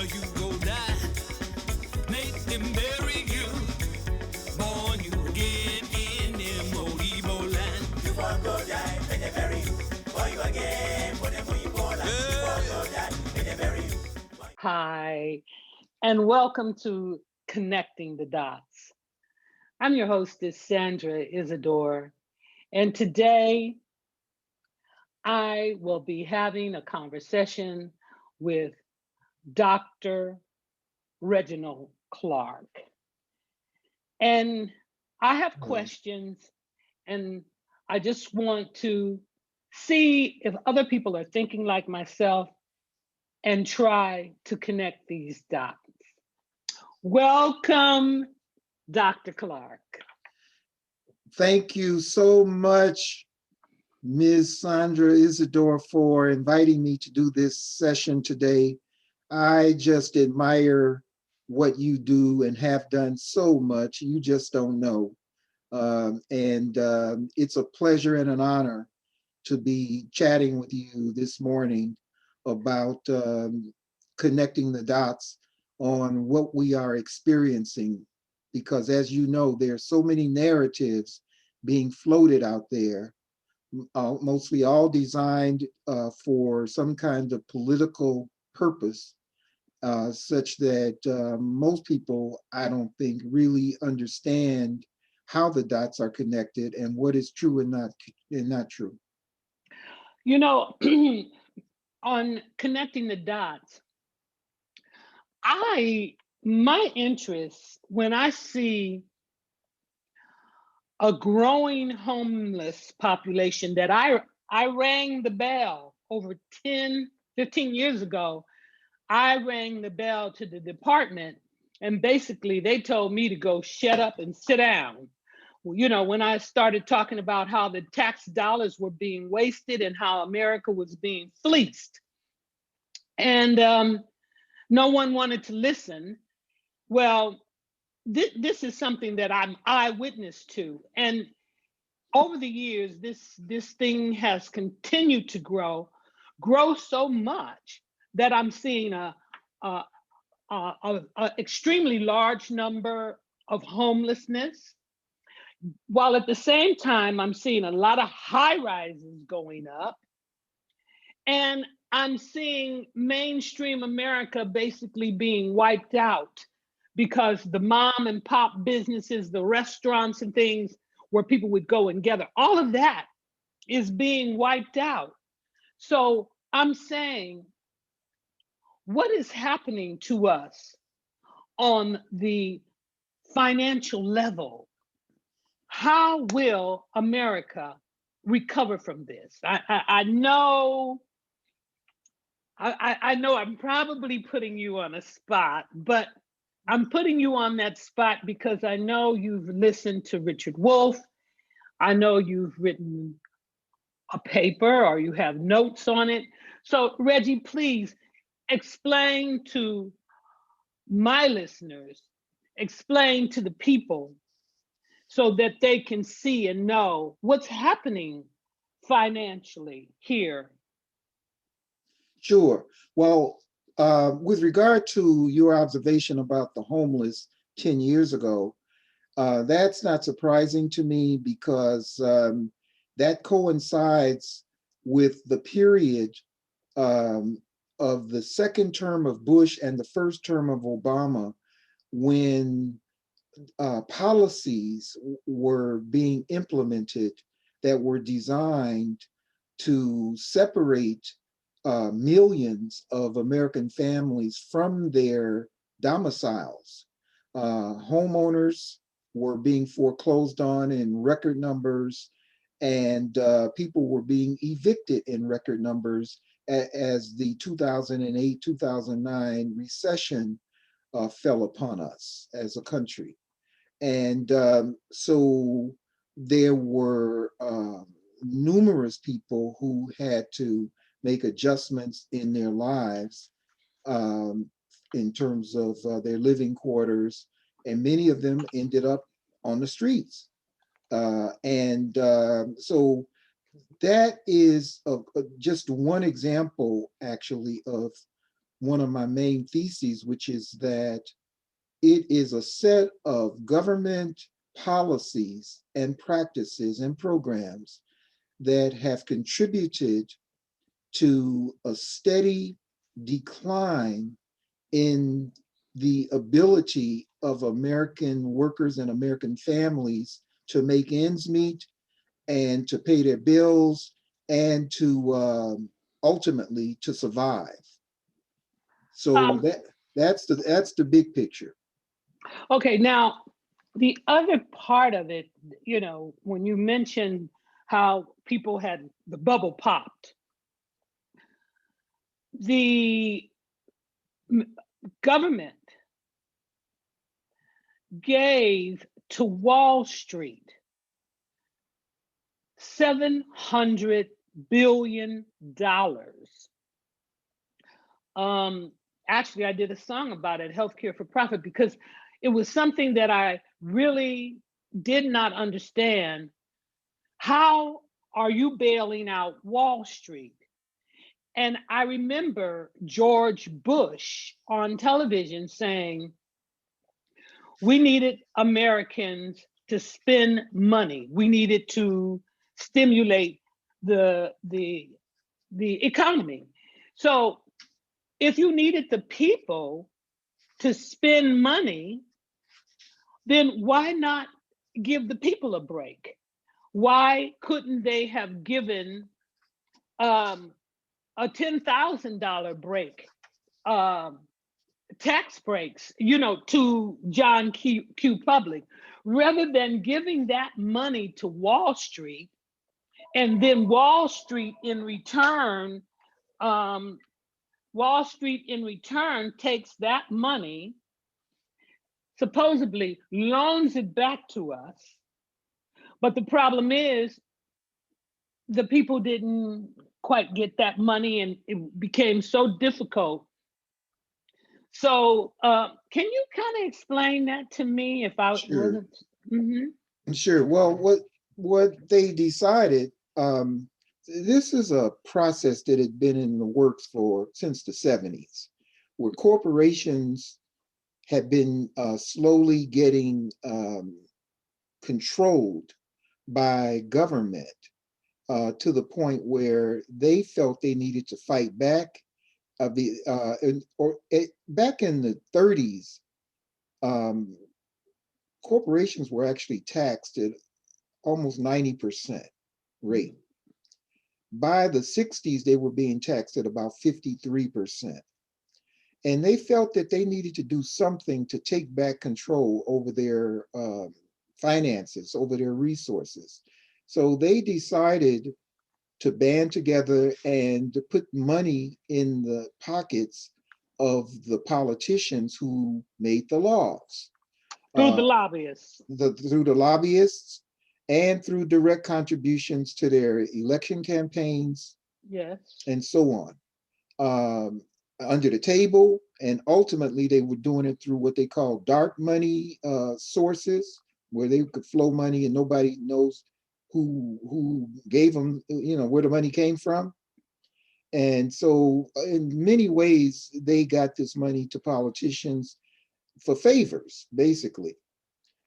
You go die, make them bury you, born you again in them old Igbo land. You won't go die, make them bury you, born you again, for them Igbo land. You won't go die, make them bury you. Hi, and welcome to Connecting the Dots. I'm your hostess, Sandra Izsadore, and today I will be having a conversation with Dr. Reginald Clark. And I have questions, and I just want to see if other people are thinking like myself and try to connect these dots. Welcome, Dr. Clark. Thank you so much, Ms. Sandra Izsadore, for inviting me to do this session today. I just admire what you do and have done so much. You just don't know. It's a pleasure and an honor to be chatting with you this morning about connecting the dots on what we are experiencing. Because as you know, there are so many narratives being floated out there, mostly all designed for some kind of political purpose, such that most people, I don't think, really understand how the dots are connected and what is true and not true. You know, on connecting the dots, my interest when I see a growing homeless population that I rang the bell over 10, 15 years ago. I rang the bell to the department, and basically they told me to go shut up and sit down. You know, when I started talking about how the tax dollars were being wasted and how America was being fleeced. And no one wanted to listen. Well, this is something that I'm eyewitness to. And over the years, this thing has continued to grow so much that I'm seeing a extremely large number of homelessness, while at the same time I'm seeing a lot of high rises going up, and I'm seeing mainstream America basically being wiped out because the mom and pop businesses, the restaurants and things where people would go and gather, all of that is being wiped out. So I'm saying, what is happening to us on the financial level? How will America recover from this? I know I know I'm probably putting you on a spot, but I'm putting you on that spot because I know you've listened to Richard Wolff. I know you've written a paper or you have notes on it. So, Reggie, please explain to my listeners, explain to the people so that they can see and know what's happening financially here. Sure. Well, with regard to your observation about the homeless 10 years ago, that's not surprising to me because that coincides with the period um, of the second term of Bush and the first term of Obama, when policies were being implemented that were designed to separate millions of American families from their domiciles. Homeowners were being foreclosed on in record numbers, and people were being evicted in record numbers as the 2008 2009 recession fell upon us as a country. And so there were numerous people who had to make adjustments in their lives um, in terms of their living quarters, and many of them ended up on the streets. So that is just one example, actually, of one of my main theses, which is that it is a set of government policies and practices and programs that have contributed to a steady decline in the ability of American workers and American families to make ends meet and to pay their bills and to ultimately to survive. So Um, that's the big picture. okay, now the other part of it, when you mentioned how people had the bubble popped, the government gave to Wall Street $700 billion. Um, Actually, I did a song about it, Healthcare for Profit, because it was something that I really did not understand. How are you bailing out Wall Street? And I remember George Bush on television saying, we needed Americans to spend money. We needed to stimulate the the the economy. So if you needed the people to spend money, then why not give the people a break? Why couldn't they have given um, a $10,000 break, um, tax breaks, to John Q. Public, rather than giving that money to Wall Street, and then um, Wall Street in return takes that money, supposedly loans it back to us. But the problem is the people didn't quite get that money, and it became so difficult. So, can you kind of explain that to me if I Sure, wasn't? Hmm. sure. Well, what they decided, this is a process that had been in the works for since the 70s, where corporations had been slowly getting controlled by government to the point where they felt they needed to fight back. Back in the 30s, um, corporations were actually taxed at almost 90% rate. By the 60s, they were being taxed at about 53%. And they felt that they needed to do something to take back control over their finances, over their resources. So they decided to band together and to put money in the pockets of the politicians who made the laws, Through the uh, lobbyists. through the lobbyists and through direct contributions to their election campaigns Yes. and so on, under the table. And ultimately, they were doing it through what they call dark money sources, where they could flow money and nobody knows who gave them, where the money came from. And so, in many ways, they got this money to politicians for favors, basically.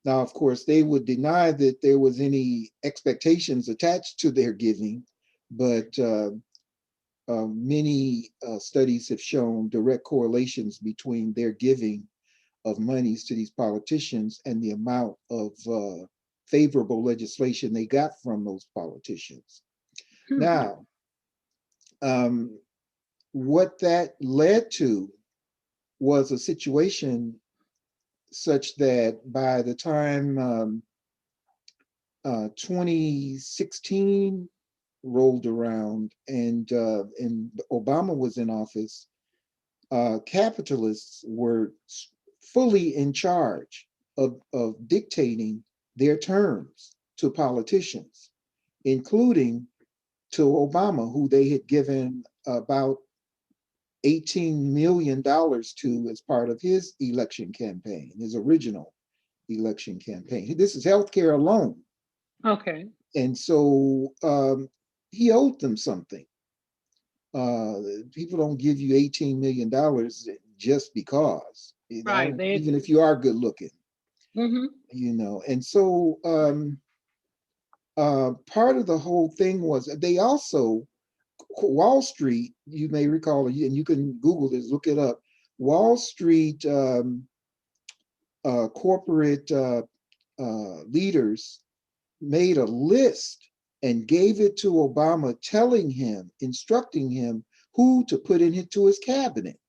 Now, of course, they would deny that there was any expectations attached to their giving, but many studies have shown direct correlations between their giving of monies to these politicians and the amount of favorable legislation they got from those politicians. Hmm. Now, um, what that led to was a situation such that by the time 2016 rolled around and Obama was in office, capitalists were fully in charge of dictating their terms to politicians, including to Obama, who they had given about $18 million to as part of his election campaign, his original election campaign. This is healthcare alone. Okay. And so he owed them something. People don't give you $18 million just because, Right. even if you are good looking, Mhm. And so part of the whole thing was they also, Wall Street, you may recall, and you can Google this, look it up. Wall Street corporate leaders made a list and gave it to Obama, telling him, instructing him who to put into his cabinet.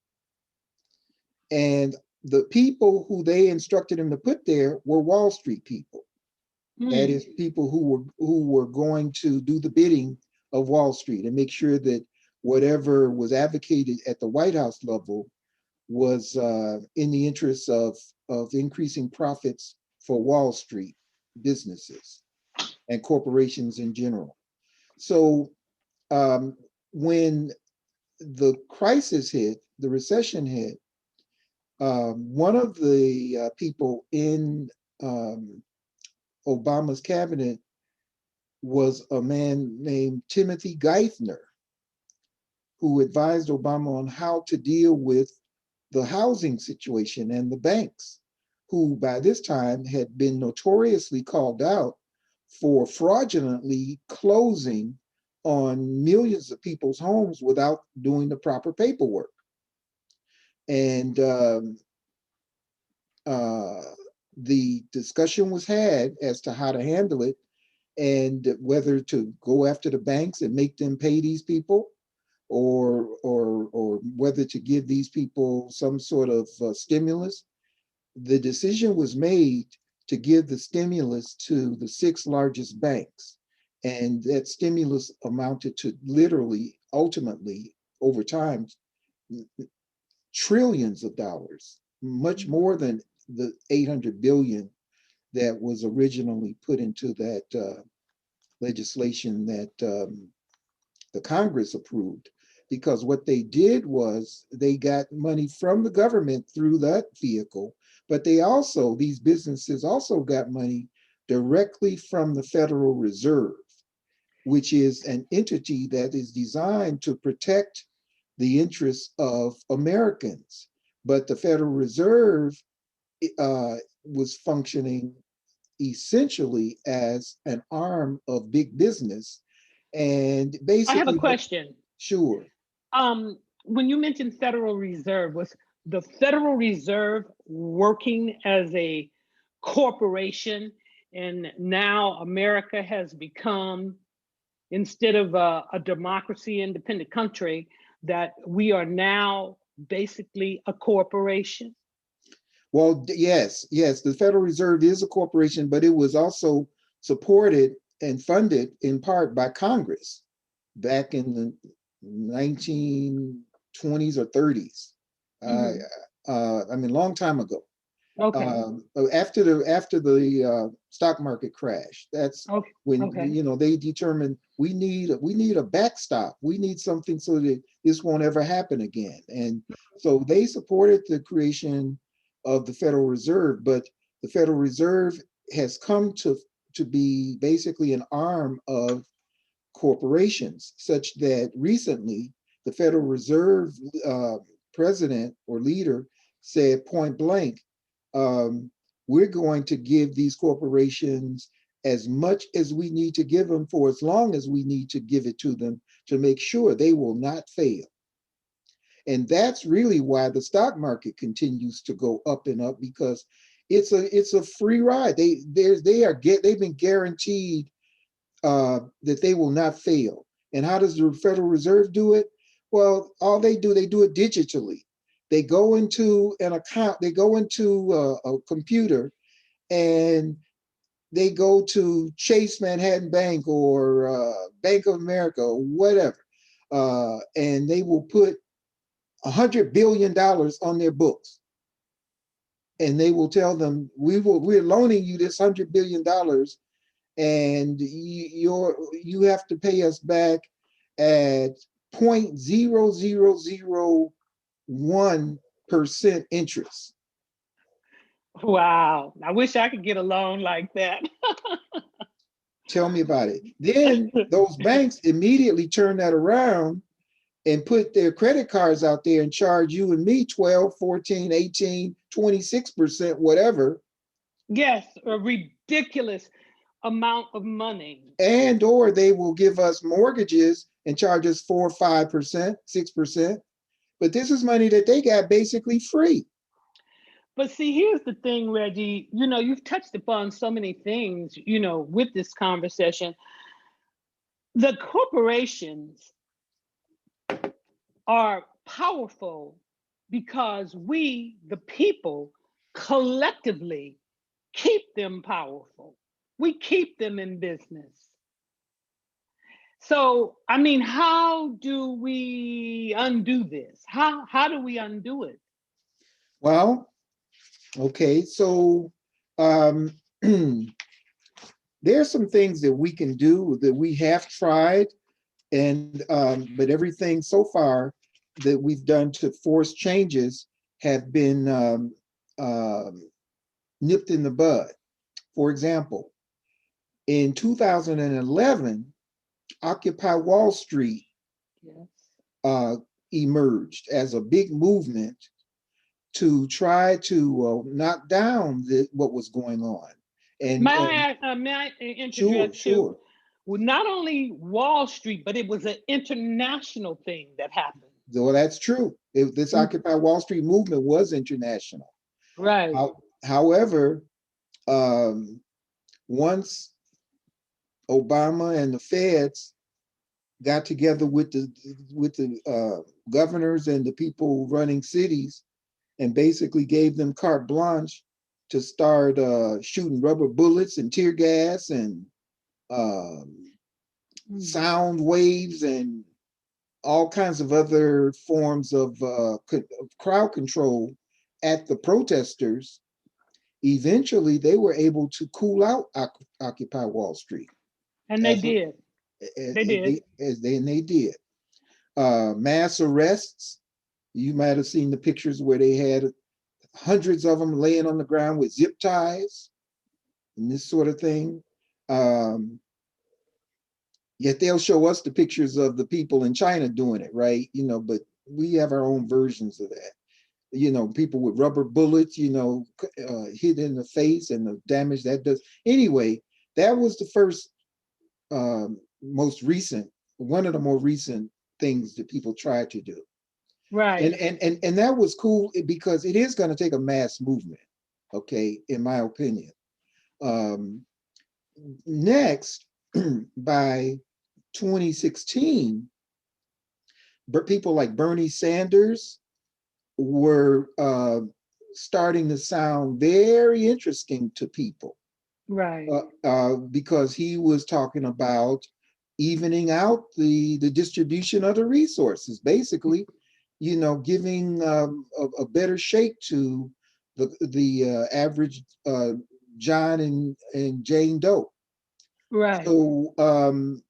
And the people who they instructed him to put there were Wall Street people. That is people who were going to do the bidding of Wall Street and make sure that whatever was advocated at the White House level was in the interests of increasing profits for Wall Street businesses and corporations in general. So when the crisis hit, the recession hit, one of the people in Obama's cabinet was a man named Timothy Geithner, who advised Obama on how to deal with the housing situation and the banks, who by this time had been notoriously called out for fraudulently closing on millions of people's homes without doing the proper paperwork. And the discussion was had as to how to handle it and whether to go after the banks and make them pay these people, or whether to give these people some sort of stimulus. The decision was made to give the stimulus to the 6 largest banks, and that stimulus amounted to literally, ultimately, over time, trillions of dollars, much more than the 800 billion that was originally put into that legislation that the Congress approved. Because what they did was they got money from the government through that vehicle, but these businesses also got money directly from the Federal Reserve, which is an entity that is designed to protect the interests of Americans. But the Federal Reserve was functioning essentially as an arm of big business. And I have a basically, question. sure. When you mentioned Federal Reserve, was the Federal Reserve working as a corporation, and now America has become, instead of a democracy, independent country, that we are now basically a corporation? Well, yes, the Federal Reserve is a corporation, but it was also supported and funded in part by Congress back in the 1920s or 30s. I mean, long time ago. Okay. After the stock market crash, that's Okay. when Okay. they determined we need a backstop. We need something so that this won't ever happen again. And so they supported the creation of the Federal Reserve, but the Federal Reserve has come to be basically an arm of corporations, such that recently the Federal Reserve president or leader said point blank, we're going to give these corporations as much as we need to give them for as long as we need to give it to them to make sure they will not fail. And that's really why the stock market continues to go up and up, because it's a free ride. They've been guaranteed that they will not fail. And how does the Federal Reserve do it? Well, they do it digitally. They go into an account, they go into a computer, and they go to Chase Manhattan Bank or Bank of America or whatever, and they will put $100 billion on their books. And they will tell them, we're loaning you this $100 billion, and you have to pay us back at 0.0001% interest. Wow. I wish I could get a loan like that. Tell me about it. Then those banks immediately turn that around and put their credit cards out there and charge you and me 12, 14, 18, 26%, whatever. Yes, a ridiculous amount of money. And or they will give us mortgages and charge us 4, 5%, 6%. But this is money that they got basically free. But see, here's the thing, Reggie. You've touched upon so many things, with this conversation. The corporations are powerful because we, the people, collectively keep them powerful. We keep them in business. So, I mean, how do we undo this? How do we undo it? Well, okay, so um, there are some things that we can do that we have tried, and but everything so far that we've done to force changes have been nipped in the bud. For example, in 2011, Occupy Wall Street Yes. Emerged as a big movement to try to knock down what was going on. And May I sure, interject too? sure. Well, not only Wall Street, but it was an international thing that happened. Well, that's true. This Mm. Occupy Wall Street movement was international. Right. However, once Obama and the feds got together with the governors and the people running cities and basically gave them carte blanche to start shooting rubber bullets and tear gas and sound waves and all kinds of other forms of crowd control at the protesters. Eventually, they were able to cool out Occupy Wall Street. And they did. They did. They did. Mass arrests. You might have seen the pictures where they had hundreds of them laying on the ground with zip ties and this sort of thing. Yet they'll show us the pictures of the people in China doing it, right? But we have our own versions of that. People with rubber bullets, hit in the face and the damage that does. Anyway, that was the first, most recent, one of the more recent things that people tried to do. Right. And that was cool because it is going to take a mass movement, okay, in my opinion. Next, by 2016, people like Bernie Sanders were starting to sound very interesting to people. Right. Because he was talking about evening out the distribution of the resources, basically, giving a better shake to the average John and Jane Doe. Right. So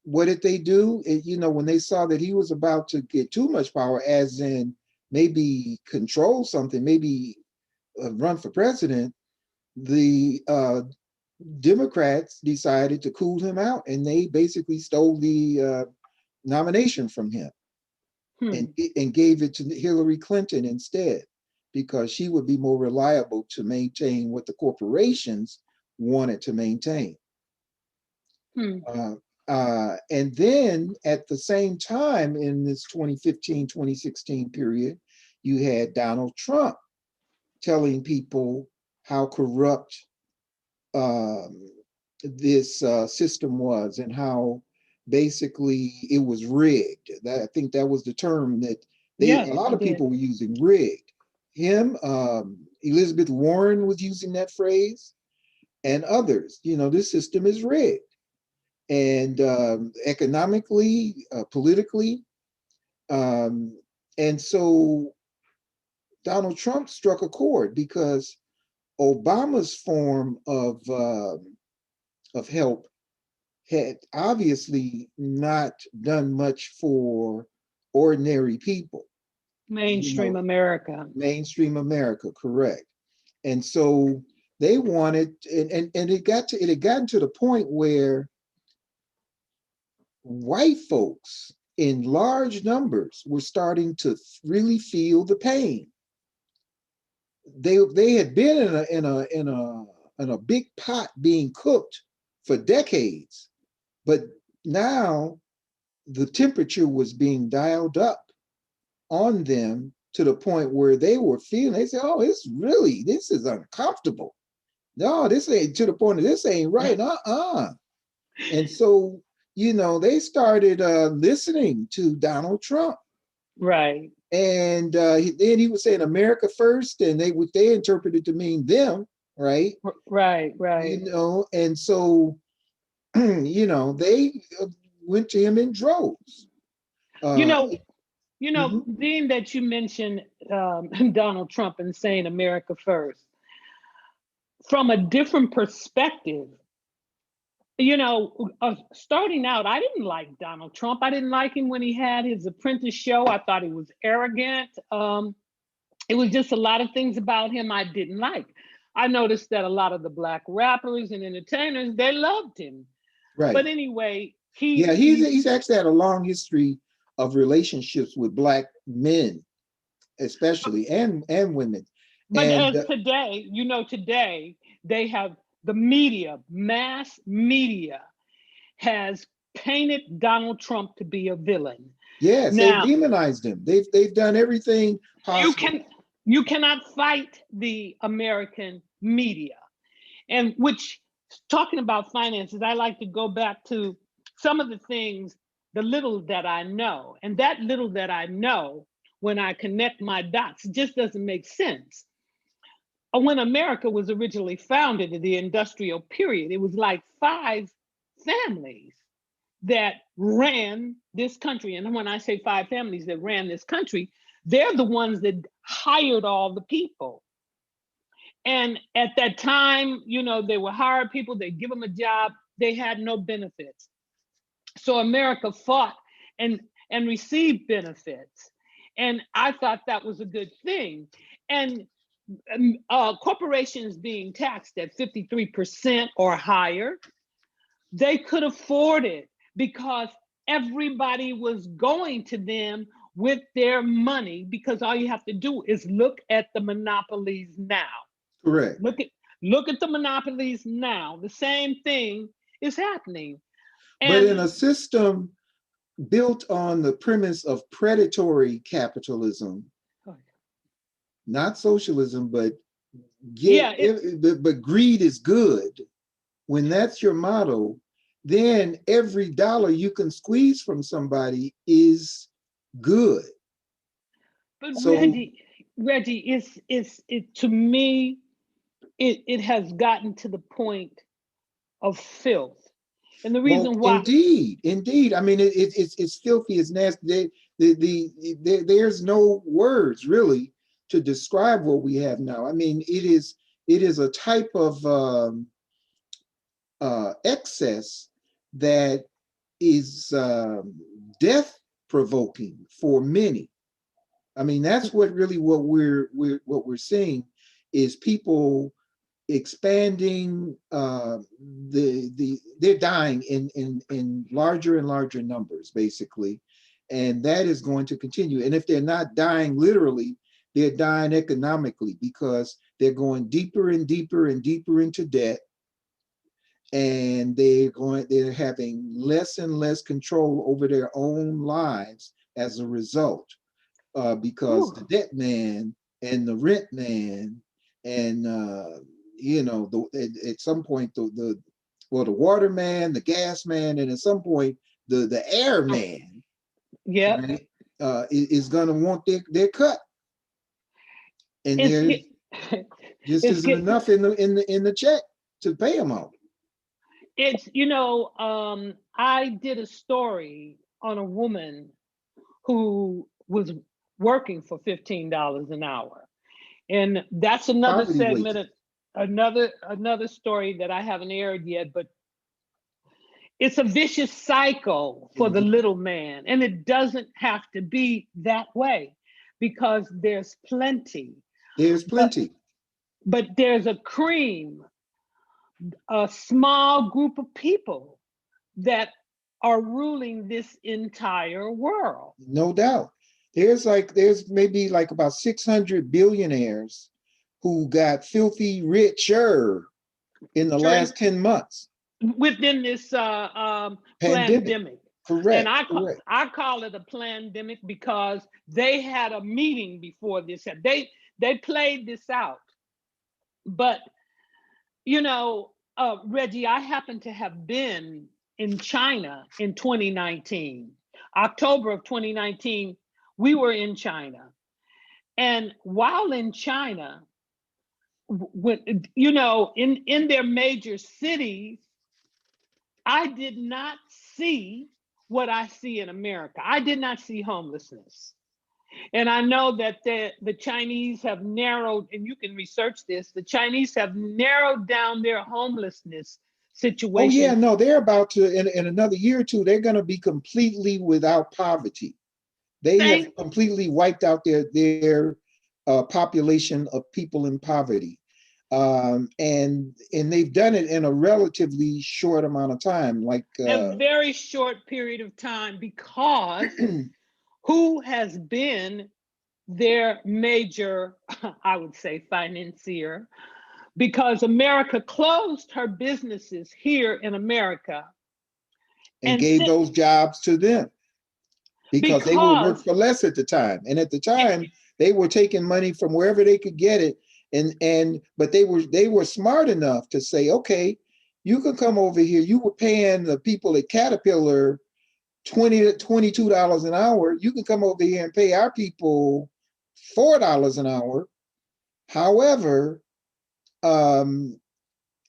what did they do? When they saw that he was about to get too much power, as in maybe control something, maybe run for president, the Democrats decided to cool him out, and they basically stole the nomination from him and gave it to Hillary Clinton instead, because she would be more reliable to maintain what the corporations wanted to maintain. And then at the same time, in this 2015, 2016 period, you had Donald Trump telling people how corrupt this system was and how basically it was rigged. I think that was the term that a lot of people were using, rigged. Him, Elizabeth Warren was using that phrase, and others. This system is rigged. And economically, politically. And so Donald Trump struck a chord because Obama's form of help had obviously not done much for ordinary people. Mainstream America. Mainstream America, correct. And so they wanted, and it had gotten to the point where white folks in large numbers were starting to really feel the pain. They had been in a big pot being cooked for decades, but now the temperature was being dialed up on them to the point where they were feeling, they said, oh, this is uncomfortable. No, this ain't, to the point of this ain't right. And so, they started listening to Donald Trump. Right. And then he was saying America first, and they interpreted to mean them, right? Right. And so, they went to him in droves. You know, Mhm. being that you mentioned Donald Trump and saying America first, from a different perspective, starting out, I didn't like Donald Trump. I didn't like him when he had his apprentice show. I thought he was arrogant. It was just a lot of things about him I didn't like. I noticed that a lot of the Black rappers and entertainers, they loved him. Right. But anyway, Yeah, he's actually had a long history of relationships with Black men, especially, and women. But And as today, today they have the media, mass media, has painted Donald Trump to be a villain. yes, they've Now, demonized him. They've done everything possible. you cannot fight the American media. And which, talking about finances, I like to go back to some of the things, the little that I know. And that little that I know, when I connect my dots, just doesn't make sense. When America was originally founded in the industrial period, it was like 5 families that ran this country. And when I say 5 families that ran this country, they're the ones that hired all the people. And at that time, they would hire people, they give them a job, they had no benefits. So America fought and received benefits. And I thought that was a good thing. And corporations being taxed at 53% or higher, they could afford it because everybody was going to them with their money, because all you have to do is look at the monopolies now. Correct. Look at the monopolies now. The same thing is happening. But And in a system built on the premise of predatory capitalism, not socialism, but but greed is good. When that's your motto, then every dollar you can squeeze from somebody is good. but So Reggie, it to me, it has gotten to the point of filth. And the well, reason why, indeed. I mean, it's filthy. It's nasty. There's no words really to describe what we have now. I mean, it is a type of excess that is death provoking for many. I mean, that's what we're seeing is people expanding they're dying in larger and larger numbers, basically, and that is going to continue. And if they're not dying literally, they're dying economically, because they're going deeper and deeper and deeper into debt, and they're having less and less control over their own lives as a result, because the debt man and the rent man and at some point the water man, the gas man, and at some point the air man, right, is going to want their cut, and there just isn't enough in the check to pay them all. It's I did a story on a woman who was working for $15 an hour, and that's another Poverty segment wages. Another story that I haven't aired yet. But it's a vicious cycle for the little man, and it doesn't have to be that way, because there's plenty. But there's a cream, a small group of people that are ruling this entire world. No doubt. There's maybe like about 600 billionaires who got filthy richer in the True. last 10 months. Within this Pandemic. pandemic. And Correct. Correct. I call it a pandemic because they had a meeting before this. They played this out. But you know, Reggie, I happen to have been in China in 2019. October of 2019, we were in China. And while in China, when you know, in their major cities, I did not see what I see in America. I did not see homelessness. And I know that the Chinese have narrowed, and you can research this, the Chinese have narrowed down their homelessness Oh yeah, situation. no, they're about to in another year or two, they're going to be completely without poverty. They have Thank, completely wiped out their population of people in poverty, and they've done it in a relatively short amount of time. Like a very short period of time, because who has been their major, I would say, financier? Because America closed her businesses here in America. and And gave those jobs to them because they would work because, for less at the time. And at the time, they were taking money from wherever they could get it. And but they were smart enough to say, okay, you can come over here. You were paying the people at Caterpillar $20 to $22 an hour. You can come over here and pay our people $4 an hour. However, um,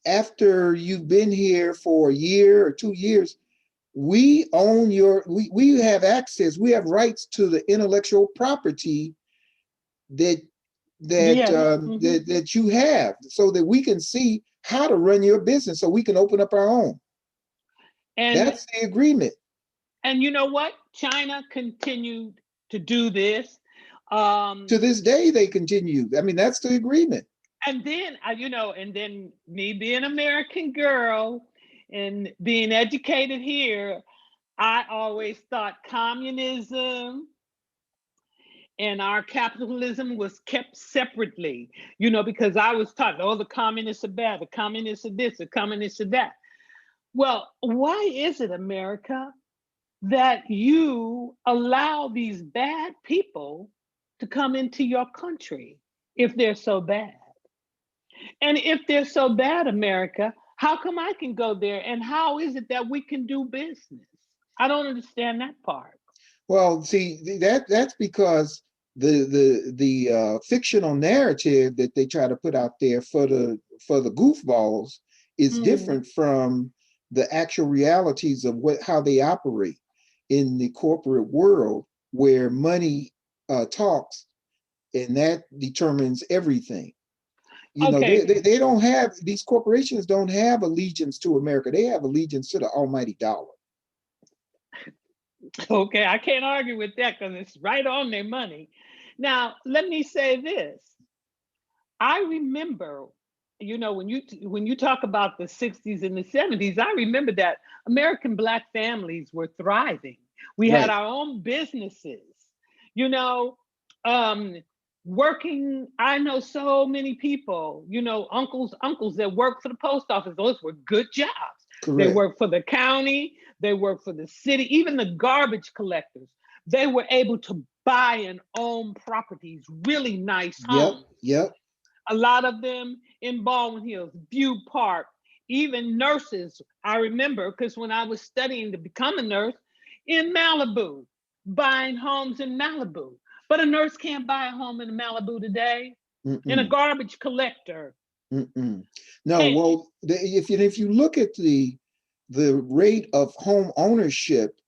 after you've been here for a year or 2 years, we have access, we have rights to the intellectual property that yes, mhm. that you have, so that we can see how to run your business, so we can open up our own. and That's the agreement. and you know what? China continued to do this. To Um, this day, they continue. I mean, that's the agreement. and then and then me being an American girl and being educated here, I always thought communism and our capitalism was kept separately, because I was taught, oh, the communists are bad, the communists are this, the communists are that. Well, why is it, America, that you allow these bad people to come into your country if they're so bad? And if they're so bad, America, how come I can go there? And how is it that we can do business? I don't understand that part. Well, see, that's because the fictional narrative that they try to put out there for the goofballs is Mhm. different from the actual realities of how they operate in the corporate world, where money talks, and that determines everything. Okay, They don't have, these corporations don't have allegiance to America. They have allegiance to the almighty dollar. okay, I can't argue with that because it's right on their money. Now, let me say this. I remember, when you talk about the 60s and the 70s, I remember that American Black families were thriving. We had Right. our own businesses, you know, um, working. I know so many people, uncles that work for the post office. Those were good jobs. They Correct. worked for the county, they worked for the city, even the garbage collectors. They were able to buy and own properties, really nice Yep. homes, Yep. a lot of them in Baldwin Hills, View Park, even nurses. I remember, because when I was studying to become a nurse, in Malibu, buying homes in Malibu. But a nurse can't buy a home in Malibu today. And a Mm-mm. garbage collector Mm-mm. No, can't. well, if you look at the rate of home ownership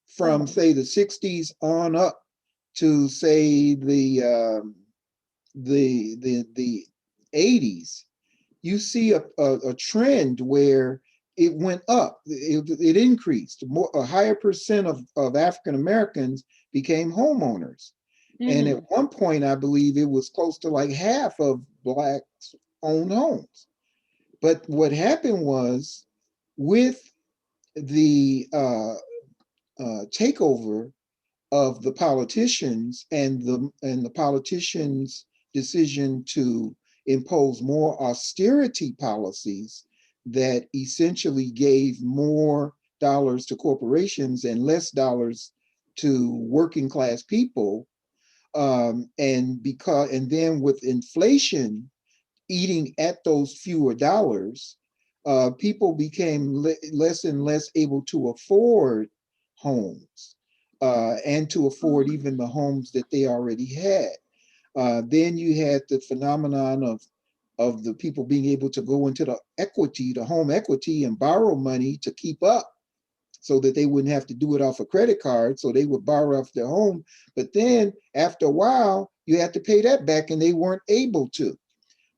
from, Mhm. say, the 60s on up to, say, the 80s, you see a trend where it went up, it increased. A higher percent of African Americans became homeowners. And at Mhm. one point, I believe it was close to like half of Blacks owned homes. But what happened was, with the takeover of the politicians and the politicians' decision to impose more austerity policies that essentially gave more dollars to corporations and less dollars to working class people. And then with inflation eating at those fewer dollars, people became less and less able to afford homes, and to afford even the homes that they already had. Then you had the phenomenon of the people being able to go into the home equity, and borrow money to keep up so that they wouldn't have to do it off a credit card. So they would borrow off their home. But then after a while, you had to pay that back, and they weren't able to.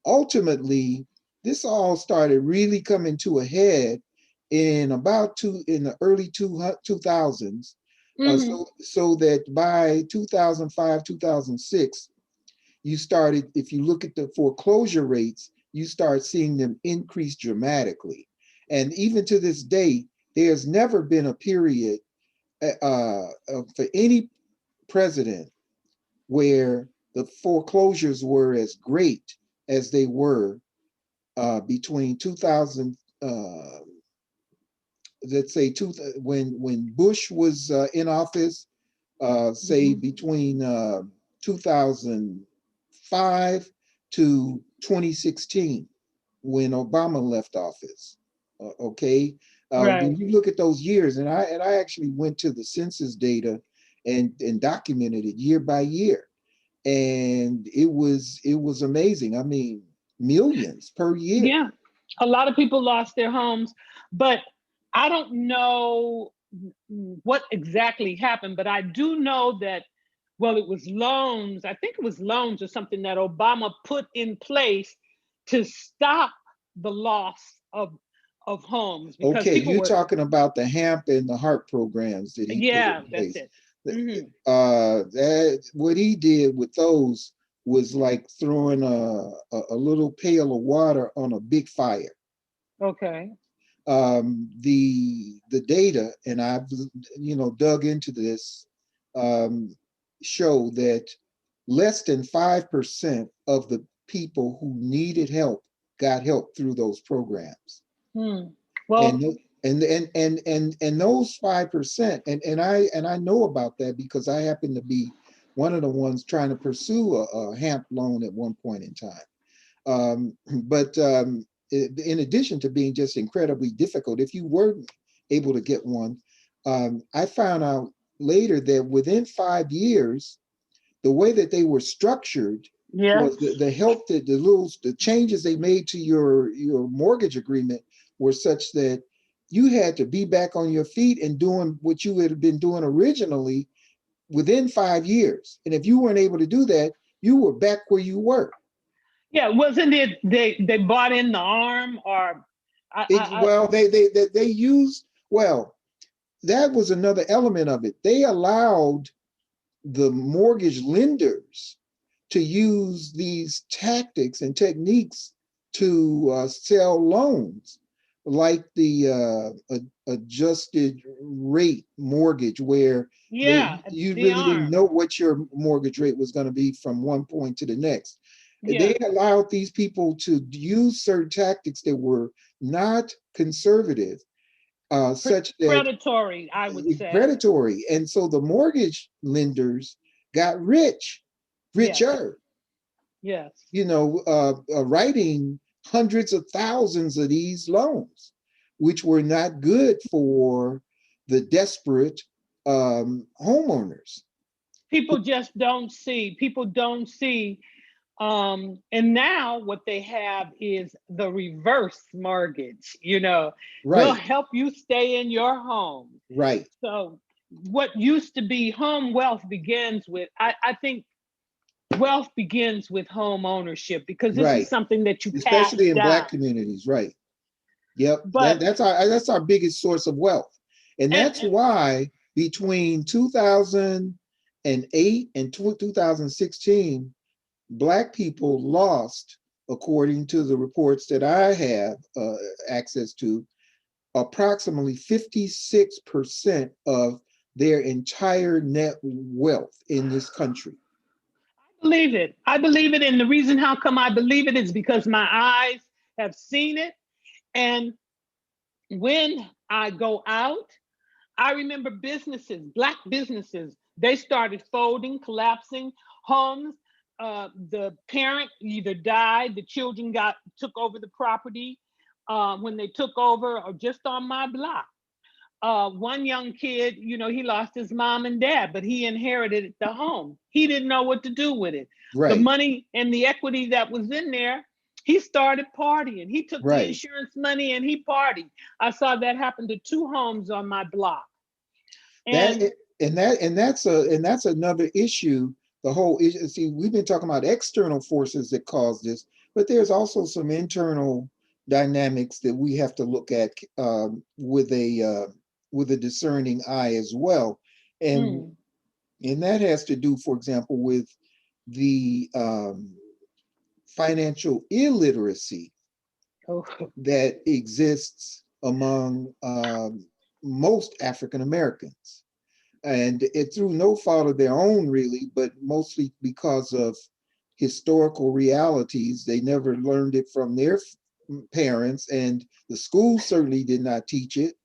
Ultimately, this all started really coming to a head in the early 2000s. So that by 2005, 2006, you started, if you look at the foreclosure rates, you start seeing them increase dramatically. And even to this day, there's never been a period for any president where the foreclosures were as great as they were between 2000, let's say when Bush was in office, say between 2005 to 2016, when Obama left office. Okay, when Right. you look at those years, and I actually went to the census data and documented it year by year, and it was amazing. I mean, millions per year. Yeah. A lot of people lost their homes, but I don't know what exactly happened, but I do know that, well, it was loans. I think it was loans or something that Obama put in place to stop the loss of homes because Okay, people you're were, talking about the HAMP and the HARP programs that he put in yeah, that's place. it. Hmm. That what he did with those was like throwing a little pail of water on a big fire. Okay. The data, and I've dug into this, um, show that less than 5% of the people who needed help got help through those programs. Hmm. And Well, those 5%, and I know about that because I happen to be one of the ones trying to pursue a HAMP loan at one point in time. But in addition to being just incredibly difficult, if you were able to get one, I found out later that within 5 years, the way that they were structured was yes. the help that the changes they made to your mortgage agreement were such that you had to be back on your feet and doing what you had been doing originally within 5 years. And if you weren't able to do that, you were back where you were. Yeah, wasn't it they bought in the arm or I Well, they used, well, that was another element of it. They allowed the mortgage lenders to use these tactics and techniques to sell loans, like the adjusted rate mortgage, where yeah, you the really didn't arm. know what your mortgage rate was going to be from one point to the next. They Yeah. allowed these people to use certain tactics that were not conservative, such that Predatory, I would say. predatory. And so the mortgage lenders got Yes. richer, Yes. writing hundreds of thousands of these loans, which were not good for the desperate homeowners. People don't see and now what they have is the reverse mortgage, we'll Right, help you stay in your home. right, So what used to be home wealth begins with, I think wealth begins with home ownership because this is right. something that you pass Especially in down. Black communities, right. Yep, But that's our biggest source of wealth, and and, that's why between 2008 and 2016, Black people lost, according to the reports that I have access to, approximately 56% of their entire net wealth in this country. Believe it. I believe it. And the reason how come I believe it is because my eyes have seen it. And when I go out, I remember businesses, Black businesses, they started folding, collapsing, homes. The parent either died, the children took over the property when they took over, or just on my block. One young kid, he lost his mom and dad, but he inherited the home. He didn't know what to do with it. The Right, money and the equity that was in there, he started partying. He took the right. insurance money and he partied. I saw that happen to 2 homes on my block. That And and that's another issue. The whole issue. See, we've been talking about external forces that cause this, but there's also some internal dynamics that we have to look at with a discerning eye as well, and mm, and that has to do, for example, with the financial illiteracy oh, that exists among most African Americans. And it through no fault of their own, really, but mostly because of historical realities. They never learned it from their parents, and the school certainly did not teach it.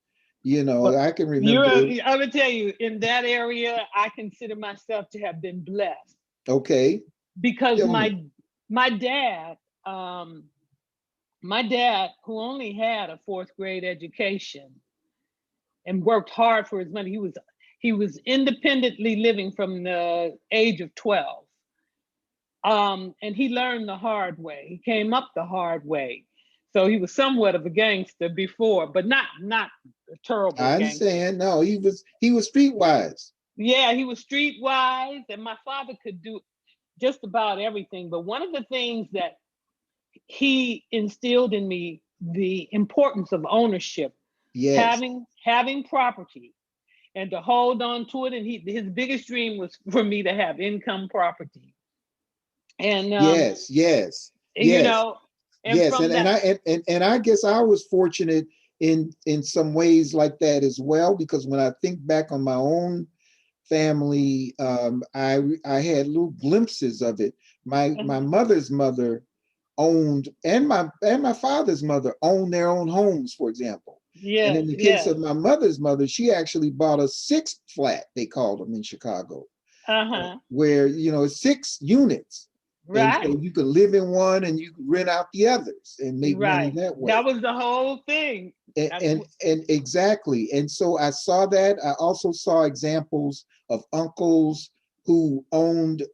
but I can remember. I would tell you, in that area, I consider myself to have been blessed Okay, because tell me. my dad, um, my dad, who only had a 4th grade education and worked hard for his money, he was independently living from the age of 12. And he learned the hard way. He came up the hard way. So he was somewhat of a gangster before, but not a terrible I gangster. understand. No, he was streetwise. Yeah, he was streetwise, and my father could do just about everything. But one of the things that he instilled in me, the importance of ownership, Yes, having property, and to hold on to it. And his biggest dream was for me to have income property. And yes, yes, you yes. know, and Yes, from and that, I guess I was fortunate in some ways like that as well, because when I think back on my own family, I had little glimpses of it. My mother's mother owned, and my father's mother owned their own homes, for example. And yes, in the case yes, of my mother's mother, she actually bought a 6th flat, they called them in Chicago, uh-huh, where it's 6 units, and so right, you could live in one and you could rent out the others and make money right. that way. That was the whole thing. and That's and, what. and exactly, and so I saw that. I also saw examples of uncles who owned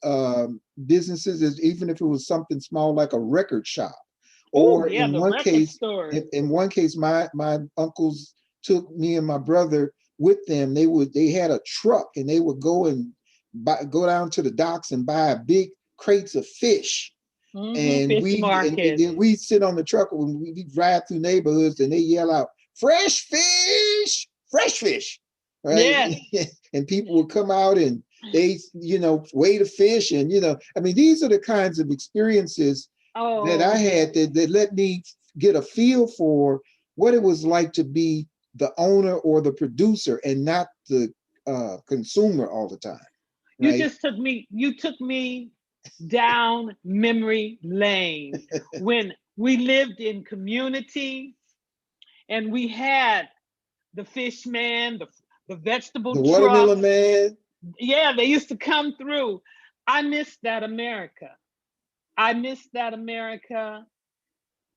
businesses, even if it was something small like a record shop. Oh Or yeah, in the one record case, stores. my uncles took me and my brother with them. They had a truck, and they would go down to the docks and buy big crates of fish. And Fish market. then we sit on the truck when we drive through neighborhoods, and they yell out, fresh fish, right?" Yes. And people would come out and they, weigh the fish. And, I mean, these are the kinds of experiences that Oh I yeah. had that let me get a feel for what it was like to be the owner or the producer, and not the consumer all the time, right? You took me down memory lane when we lived in community and we had the fish man, the vegetable The truck. Watermelon Man. Yeah, they used to come through. I miss that America. I miss that America.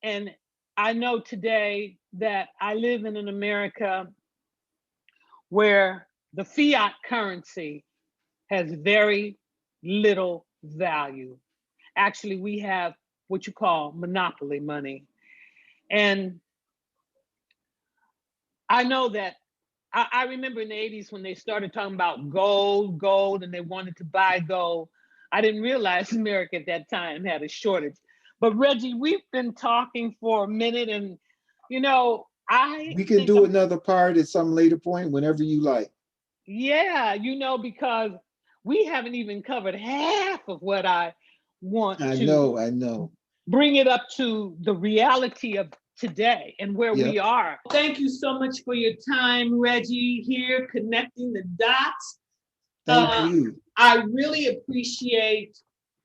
And I know today that I live in an America where the fiat currency has very little value. Actually, we have what you call monopoly money. And I know that I remember in the 80s when they started talking about gold, and they wanted to buy gold. I didn't realize America at that time had a shortage. But Reggie, we've been talking for a minute, and I We can think do another part at some later point, whenever you like. yeah, because we haven't even covered half of what I want I to know, I know. bring it up to the reality of today and where Yeah. we are. Thank you so much for your time, Reggie, here connecting the dots. Thank you. I really appreciate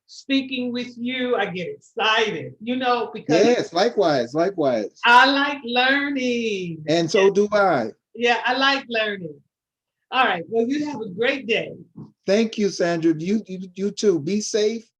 speaking with you. I get excited, because Yes, likewise, likewise. I like learning. And so do I. Yeah, I like learning. All right. Well, you have a great day. Thank you, Sandra. You too. Be safe.